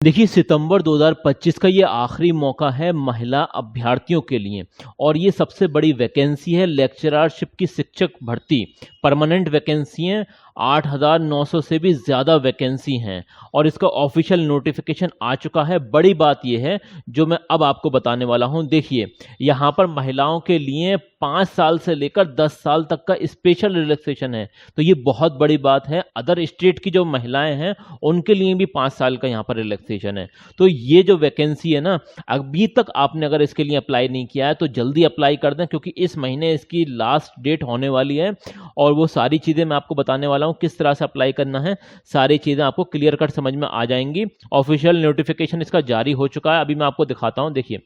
देखिए, सितंबर 2025 का ये आखिरी मौका है महिला अभ्यर्थियों के लिए और ये सबसे बड़ी वैकेंसी है लेक्चररशिप की शिक्षक भर्ती। परमानेंट वैकेंसी हैं, 8,900 से भी ज़्यादा वैकेंसी हैं और इसका ऑफिशियल नोटिफिकेशन आ चुका है। बड़ी बात यह है जो मैं अब आपको बताने वाला हूं। देखिए, यहाँ पर महिलाओं के लिए 5 साल से लेकर 10 साल तक का स्पेशल रिलैक्सेशन है, तो ये बहुत बड़ी बात है। अदर स्टेट की जो महिलाएं हैं उनके लिए भी 5 साल का यहाँ पर रिलैक्सेशन है। तो ये जो वैकेंसी है ना, अभी तक आपने अगर इसके लिए अप्लाई नहीं किया है तो जल्दी अप्लाई कर दें, क्योंकि इस महीने इसकी लास्ट डेट होने वाली है और वो सारी चीज़ें मैं आपको बताने वाला हूँ किस तरह से अप्लाई करना है। सारी चीज़ें आपको क्लियर कट समझ में आ जाएंगी। ऑफिशियल नोटिफिकेशन इसका जारी हो चुका है। अभी मैं आपको दिखाता हूँ, देखिए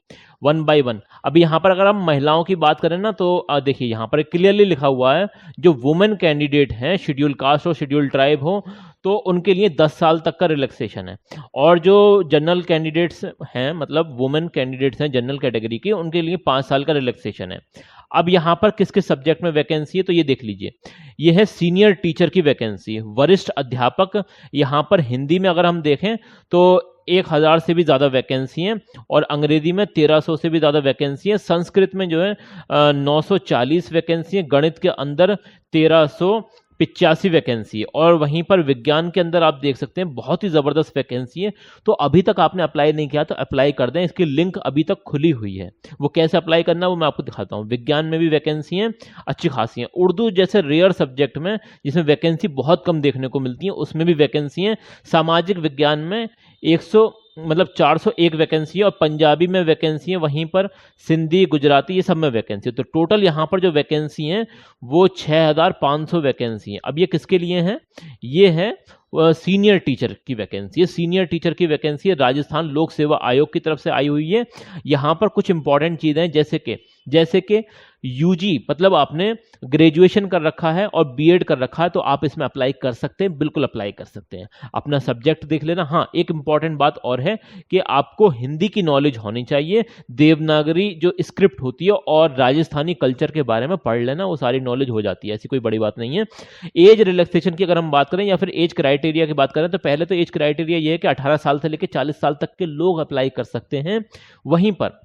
वन बाय वन। अभी यहाँ पर अगर हम महिलाओं की बात करें ना, तो देखिए यहाँ पर क्लियरली लिखा हुआ है जो वुमेन कैंडिडेट हैं, शेड्यूल कास्ट हो, शेड्यूल ट्राइब हो, तो उनके लिए 10 साल तक का रिलैक्सेशन है। और जो जनरल कैंडिडेट्स हैं, मतलब वुमेन कैंडिडेट्स हैं जनरल कैटेगरी के, उनके लिए 5 साल का रिलैक्सेशन है। अब यहाँ पर किस किस सब्जेक्ट में वैकेंसी है तो ये देख लीजिए। ये है सीनियर टीचर की वैकेंसी, वरिष्ठ अध्यापक। यहाँ पर हिंदी में अगर हम देखें तो 1,000 से भी ज़्यादा वैकेंसी हैं और अंग्रेजी में 1,300 से भी ज़्यादा वैकेंसी है। संस्कृत में जो है 940 वैकेंसी है, गणित के अंदर 1,385 वैकेंसी है और वहीं पर विज्ञान के अंदर आप देख सकते हैं बहुत ही ज़बरदस्त वैकेंसी है। तो अभी तक आपने अप्लाई नहीं किया तो अप्लाई कर दें, इसकी लिंक अभी तक खुली हुई है। वो कैसे अप्लाई करना है वो मैं आपको दिखाता हूँ। विज्ञान में भी वैकेंसी हैं अच्छी खासी हैं। उर्दू जैसे रेयर सब्जेक्ट में जिसमें वैकेंसी बहुत कम देखने को मिलती है उसमें भी वैकेंसी हैं। सामाजिक विज्ञान में 401 वैकेंसी है और पंजाबी में वैकेंसी है, वहीं पर सिंधी, गुजराती, ये सब में वैकेंसी है। तो टोटल यहाँ पर जो वैकेंसी है वो 6,500 वैकेंसी है। अब ये किसके लिए है? ये है सीनियर टीचर की वैकेंसी है। सीनियर टीचर की वैकेंसी है, राजस्थान लोक सेवा आयोग की तरफ से आई हुई है। यहाँ पर कुछ इंपॉर्टेंट चीज़ें हैं, जैसे कि यूजी, मतलब आपने ग्रेजुएशन कर रखा है और बीएड कर रखा है तो आप इसमें अप्लाई कर सकते हैं, बिल्कुल अप्लाई कर सकते हैं। अपना सब्जेक्ट देख लेना। हाँ, एक इंपॉर्टेंट बात और है कि आपको हिंदी की नॉलेज होनी चाहिए, देवनागरी जो स्क्रिप्ट होती है और राजस्थानी कल्चर के बारे में पढ़ लेना, वो सारी नॉलेज हो जाती है, ऐसी कोई बड़ी बात नहीं है। एज रिलैक्सेशन की अगर हम बात करें या फिर एज क्राइटेरिया की बात करें तो पहले तो एज क्राइटेरिया ये है कि 18 साल से लेकर 40 साल तक के लोग अप्लाई कर सकते हैं। वहीं पर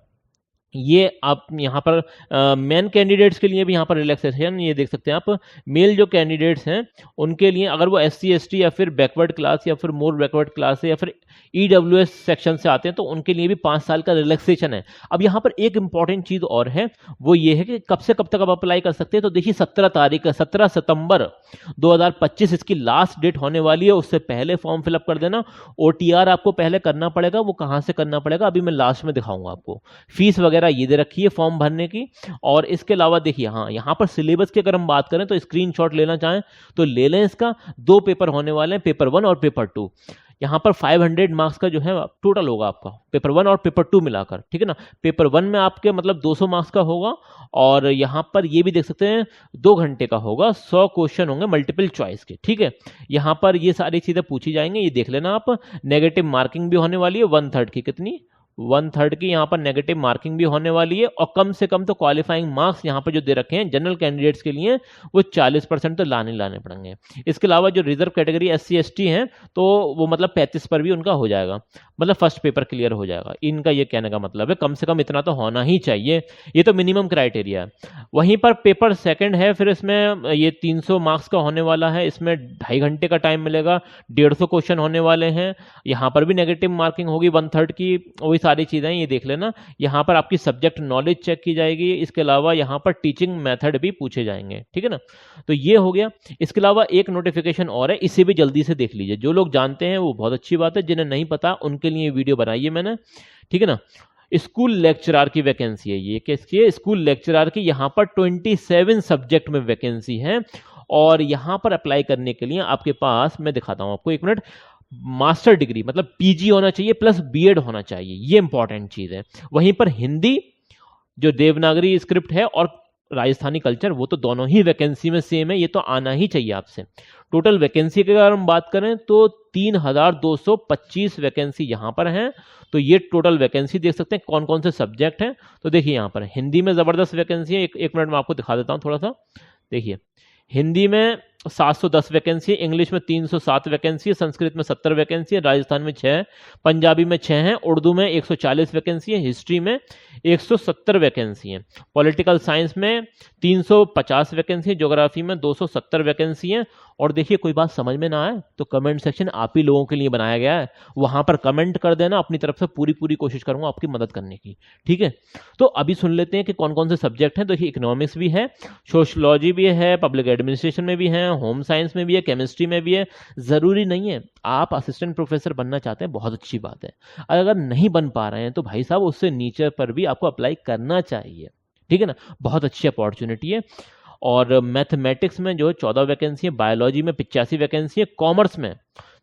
ये आप यहाँ पर मेन कैंडिडेट्स के लिए भी यहाँ पर रिलैक्सेशन ये देख सकते हैं आप। मेल जो कैंडिडेट्स हैं उनके लिए अगर वो SC ST या फिर बैकवर्ड क्लास या फिर मोर बैकवर्ड क्लास है या फिर EWS सेक्शन से आते हैं तो उनके लिए भी 5 साल का रिलैक्सेशन है। अब यहाँ पर एक इंपॉर्टेंट चीज़ और है, वो ये है कि कब से कब तक आप अप्लाई कर सकते हैं। तो देखिए 17 सितंबर 2025 इसकी लास्ट डेट होने वाली है। उससे पहले फॉर्म फिलअप कर देना। OTR आपको पहले करना पड़ेगा, वो कहाँ से करना पड़ेगा अभी मैं लास्ट में दिखाऊंगा आपको। फीस वगैरह ये दे रखी है फॉर्म भरने की। और इसके अलावा देखिए, हाँ यहाँ पर सिलेबस की अगर हम बात करें तो स्क्रीनशॉट लेना चाहें तो ले लें। इसका 2 पेपर होने वाले हैं, पेपर 1 और पेपर 2। यहाँ पर 500 मार्क्स का जो है टोटल होगा आपका, पेपर 1 और पेपर 2 मिलाकर, ठीक है ना। पेपर 1 में आपके मतलब 200 मार्क्स का होगा और यहाँ पर ये भी देख सकते हैं 2 घंटे का होगा, 100 क्वेश्चन होंगे मल्टीपल चॉइस के, ठीक है। यहाँ पर ये सारी चीज़ें पूछी जाएंगी, ये देख लेना आप। नेगेटिव मार्किंग भी होने वाली है 1/3 की, कितनी 1/3 की यहाँ पर नेगेटिव मार्किंग भी होने वाली है। और कम से कम तो क्वालिफाइंग मार्क्स यहाँ पर जो दे रखे हैं जनरल कैंडिडेट्स के लिए वो 40% तो लाने पड़ेंगे। इसके अलावा जो रिजर्व कैटेगरी SC ST हैं तो वो मतलब 35 पर भी उनका हो जाएगा, मतलब फर्स्ट पेपर क्लियर हो जाएगा। इनका ये कहने का मतलब है कम से कम इतना तो होना ही चाहिए, ये तो मिनिमम क्राइटेरिया है। वहीं पर पेपर 2 है, फिर इसमें ये 300 मार्क्स का होने वाला है। इसमें 2.5 घंटे का टाइम मिलेगा, 150 क्वेश्चन होने वाले हैं। यहाँ पर भी नेगेटिव मार्किंग होगी 1/3 की, वही सारी चीज़ें ये देख लेना। यहाँ पर आपकी सब्जेक्ट नॉलेज चेक की जाएगी। इसके अलावा यहाँ पर टीचिंग मेथड भी पूछे जाएंगे, ठीक है ना। तो ये हो गया। इसके अलावा एक नोटिफिकेशन और है, इसे भी जल्दी से देख लीजिए। जो लोग जानते हैं वो बहुत अच्छी बात है, जिन्हें नहीं पता उनके लिए वीडियो बनाई है मैंने, ठीक है ना। स्कूल लेक्चरर की वैकेंसी है ये, किसकी? स्कूल लेक्चरर की। यहाँ पर 27 सब्जेक्ट में वैकेंसी है और यहाँ पर अप्लाई करने के लिए आपके पास, मैं दिखाता हूँ आपको, 1 मिनट, मास्टर डिग्री मतलब PG होना चाहिए प्लस BEd होना चाहिए, ये इंपॉर्टेंट चीज है। वहीं पर हिंदी जो देवनागरी स्क्रिप्ट है और राजस्थानी कल्चर, वो तो दोनों ही वैकेंसी में सेम है, ये तो आना ही चाहिए आपसे। टोटल वैकेंसी की अगर हम बात करें तो 3,225 वैकेंसी यहाँ पर हैं। तो ये टोटल वैकेंसी देख सकते हैं कौन कौन से सब्जेक्ट हैं। तो देखिए यहाँ पर हिंदी में ज़बरदस्त वैकेंसी है, एक मिनट में आपको दिखा देता हूँ थोड़ा सा। देखिए हिंदी में 710 वैकेंसी है, इंग्लिश में 307 वैकेंसी है, संस्कृत में 70 वैकेंसी है, राजस्थान में 6 है, पंजाबी में 6 है, उर्दू में 140 वैकेंसी है, हिस्ट्री में 170 वैकेंसी है, पॉलिटिकल साइंस में 350 वैकेंसी है, ज्योग्राफी में 270 वैकेंसी है। और देखिए कोई बात समझ में ना आए तो कमेंट सेक्शन आप ही लोगों के लिए बनाया गया है, वहां पर कमेंट कर देना, अपनी तरफ से पूरी पूरी कोशिश करूंगा आपकी मदद करने की, ठीक है। तो अभी सुन लेते हैं कि कौन कौन से सब्जेक्ट हैं। देखिए इकोनॉमिक्स भी है, सोशलॉजी भी है, पब्लिक एडमिनिस्ट्रेशन में भी है, होम साइंस में भी है, केमिस्ट्री में भी है। जरूरी नहीं है आप असिस्टेंट प्रोफेसर बनना चाहते हैं, बहुत अच्छी बात है। अगर नहीं बन पा रहे हैं तो भाई साहब उससे नीचे पर भी आपको अप्लाई करना चाहिए, ठीक है ना, बहुत अच्छी अपॉर्चुनिटी है। और मैथमेटिक्स में जो है 14 वैकेंसी है, बायोलॉजी में 85 वैकेंसी है, कॉमर्स में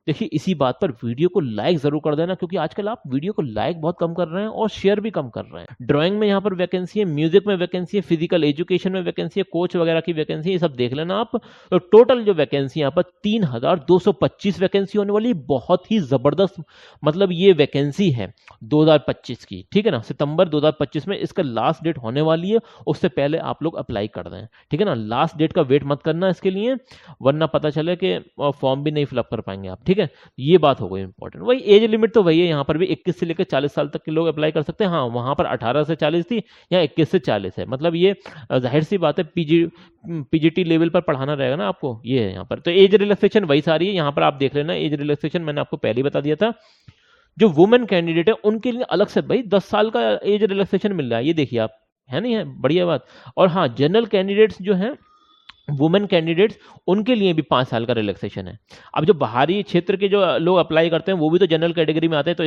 देखिए इसी बात पर वीडियो को लाइक जरूर कर देना, क्योंकि आजकल आप वीडियो को लाइक बहुत कम कर रहे हैं और शेयर भी कम कर रहे हैं। ड्राइंग में यहाँ पर वैकेंसी है, म्यूजिक में वैकेंसी है, फिजिकल एजुकेशन में वैकेंसी है, कोच वगैरह की वैकेंसी है, ये सब देख लेना आप। तो टोटल जो वैकेंसी यहाँ पर 3225 वैकेंसी होने वाली, बहुत ही जबरदस्त मतलब ये वैकेंसी है 2025 की, ठीक है ना। सितंबर 2025 में इसका लास्ट डेट होने वाली है, उससे पहले आप लोग अप्लाई कर दें, ठीक है ना। लास्ट डेट का वेट मत करना इसके लिए, वरना पता चले कि फॉर्म भी नहीं फिलअप कर पाएंगे आप, ठीक है। ये बात हो गई इंपॉर्टेंट। वही एज लिमिट तो वही है, यहाँ पर भी 21 से लेकर 40 साल तक के लोग अप्लाई कर सकते हैं। हाँ वहां पर 18 से 40 थी, यहाँ 21 से 40 है। मतलब ये जाहिर सी बात है पीजीटी लेवल पर पढ़ाना रहेगा ना आपको, ये है यहाँ पर। तो एज रिलैक्सेशन वही सारी है, यहाँ पर आप देख लेना। एज रिलैक्सेशन मैंने आपको पहले ही बता दिया था। जो वुमेन कैंडिडेट है उनके लिए अलग से भाई 10 साल का एज रिलैक्सेशन मिल रहा है, ये देखिए आप, है नहीं है, बढ़िया बात। और हाँ जनरल कैंडिडेट्स जो हैं, वुमेन कैंडिडेट्स, उनके लिए भी 5 साल का रिलैक्सेशन है। अब जो बाहरी क्षेत्र के जो लोग अप्लाई करते हैं वो भी तो जनरल कैटेगरी में आते हैं, तो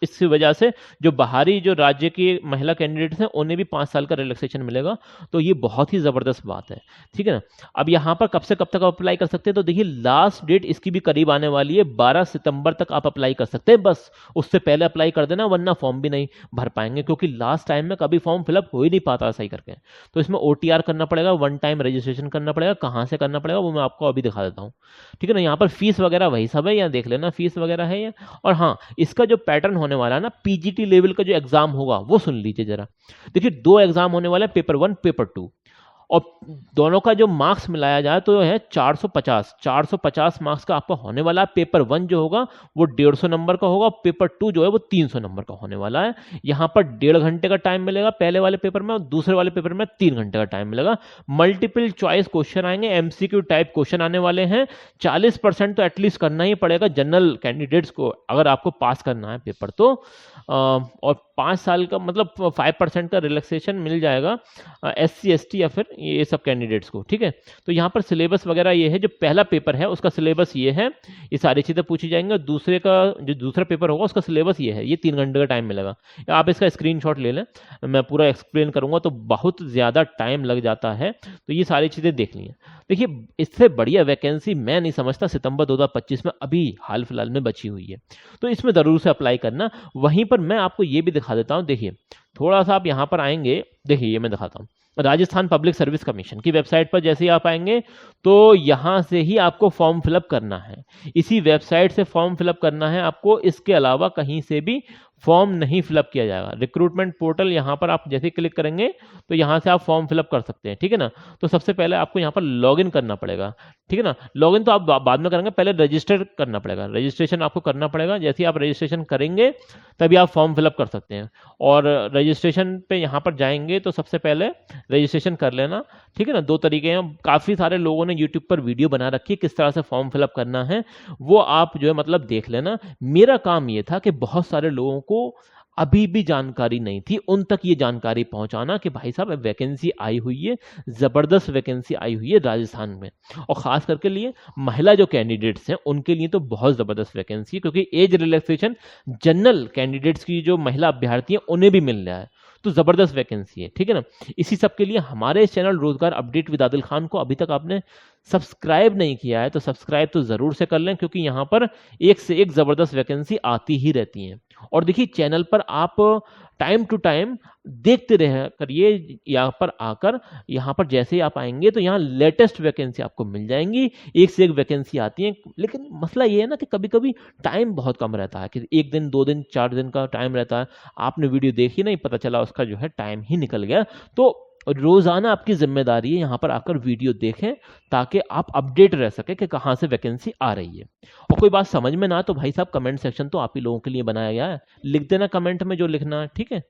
इसकी वजह से जो बाहरी जो राज्य की महिला कैंडिडेट्स हैं उन्हें भी 5 साल का रिलैक्सेशन मिलेगा। तो ये बहुत ही ज़बरदस्त बात है, ठीक है ना। अब यहाँ पर कब से कब तक अप्लाई कर सकते हैं, तो देखिए लास्ट डेट इसकी भी करीब आने वाली है, 12 सितंबर तक आप अप्लाई कर सकते हैं। बस उससे पहले अप्लाई कर देना, वरना फॉर्म भी नहीं भर पाएंगे, क्योंकि लास्ट टाइम में कभी फॉर्म फिलअप हो ही नहीं पाता सही करके। तो इसमें OTR करना पड़ेगा, वन टाइम रजिस्ट्रेशन करना पड़ेगा। कहां से करना पड़ेगा वो मैं आपको अभी दिखा देता हूं, ठीक है ना। यहाँ पर फीस वगैरह वही सब है, यहाँ देख लेना फीस वगैरह है ये। और हाँ इसका जो पैटर्न होने वाला है ना, पीजीटी लेवल का जो एग्जाम होगा वो सुन लीजिए जरा। देखिए 2 एग्जाम होने वाला है, पेपर 1 पेपर 2, और दोनों का जो मार्क्स मिलाया जाए तो है 450 मार्क्स का आपका होने वाला है। पेपर 1 जो होगा वो 150 नंबर का होगा, पेपर 2 जो है वो 300 नंबर का होने वाला है। यहाँ पर 1.5 घंटे का टाइम मिलेगा पहले वाले पेपर में, और दूसरे वाले पेपर में 3 घंटे का टाइम मिलेगा। मल्टीपल चॉइस क्वेश्चन आएंगे, MCQ टाइप क्वेश्चन आने वाले हैं। 40% तो एटलीस्ट करना ही पड़ेगा जनरल कैंडिडेट्स को, अगर आपको पास करना है पेपर तो। और 5 साल का मतलब 5% का रिलैक्सेशन मिल जाएगा SC ST या फिर ये सब कैंडिडेट्स को, ठीक है। तो यहाँ पर सिलेबस वगैरह ये है, जो पहला पेपर है उसका सिलेबस ये है, ये सारी चीज़ें पूछी जाएंगी। और दूसरे का जो दूसरा पेपर होगा उसका सिलेबस ये है, ये 3 घंटे का टाइम मिलेगा। आप इसका स्क्रीनशॉट ले लें, मैं पूरा एक्सप्लेन करूंगा तो बहुत ज़्यादा टाइम लग जाता है, तो ये सारी चीज़ें देख ली हैं। देखिए इससे बढ़िया वैकेंसी मैं नहीं समझता सितंबर 2025 में अभी हाल फिलहाल में बची हुई है, तो इसमें ज़रूर से अप्लाई करना। वहीं पर मैं आपको ये भी दिखा देता हूँ, देखिए थोड़ा सा आप यहाँ पर आएंगे, देखिए ये मैं दिखाता हूँ। राजस्थान पब्लिक सर्विस कमीशन की वेबसाइट पर जैसे ही आप आएंगे तो यहाँ से ही आपको फॉर्म फिलअप करना है, इसी वेबसाइट से फॉर्म फिलअप करना है आपको। इसके अलावा कहीं से भी फॉर्म नहीं फिलअप किया जाएगा। रिक्रूटमेंट पोर्टल यहाँ पर आप जैसे क्लिक करेंगे तो यहाँ से आप फॉर्म फिलअप कर सकते हैं, ठीक है ना। तो सबसे पहले आपको यहाँ पर लॉगिन करना पड़ेगा, ठीक है ना। लॉगिन तो आप बाद में करेंगे, पहले रजिस्टर करना पड़ेगा, रजिस्ट्रेशन आपको करना पड़ेगा। जैसे ही आप रजिस्ट्रेशन करेंगे तभी आप फॉर्म फिलअप कर सकते हैं। और रजिस्ट्रेशन पे यहाँ पर जाएंगे तो सबसे पहले रजिस्ट्रेशन कर लेना, ठीक है ना। 2 तरीके हैं, काफ़ी सारे लोगों ने यूट्यूब पर वीडियो बना रखी है किस तरह से फॉर्म फिलअप करना है, वो आप जो है मतलब देख लेना। मेरा काम ये था कि बहुत सारे लोगों को अभी भी जानकारी नहीं थी, उन तक ये जानकारी पहुंचाना कि भाई साहब वैकेंसी आई हुई है, जबरदस्त वैकेंसी आई हुई है राजस्थान में। और खास करके लिए महिला जो कैंडिडेट्स हैं उनके लिए तो बहुत जबरदस्त वैकेंसी है, क्योंकि एज रिलैक्सेशन जनरल कैंडिडेट्स की जो महिला अभ्यर्थी हैं उन्हें भी मिल रहा है, तो जबरदस्त वैकेंसी है, ठीक है ना। इसी सब के लिए हमारे इस चैनल रोजगार अपडेट विद आदिल खान को अभी तक आपने सब्सक्राइब नहीं किया है तो सब्सक्राइब तो जरूर से कर लें, क्योंकि यहाँ पर एक से एक जबरदस्त वैकेंसी आती ही रहती हैं। और देखिए चैनल पर आप टाइम टू टाइम देखते रह करिए, यहाँ पर आकर यहाँ पर जैसे ही आप आएंगे तो यहाँ लेटेस्ट वैकेंसी आपको मिल जाएंगी, एक से एक वैकेंसी आती है। लेकिन मसला ये है ना कि कभी कभी टाइम बहुत कम रहता है, कि 1 दिन 2 दिन 4 दिन का टाइम रहता है, आपने वीडियो देखी नहीं, पता चला उसका जो है टाइम ही निकल गया। तो और रोज़ाना आपकी जिम्मेदारी है यहाँ पर आकर वीडियो देखें, ताकि आप अपडेट रह सके कि कहाँ से वैकेंसी आ रही है। और कोई बात समझ में ना तो भाई साहब कमेंट सेक्शन तो आप ही लोगों के लिए बनाया गया है, लिख देना कमेंट में जो लिखना है, ठीक है।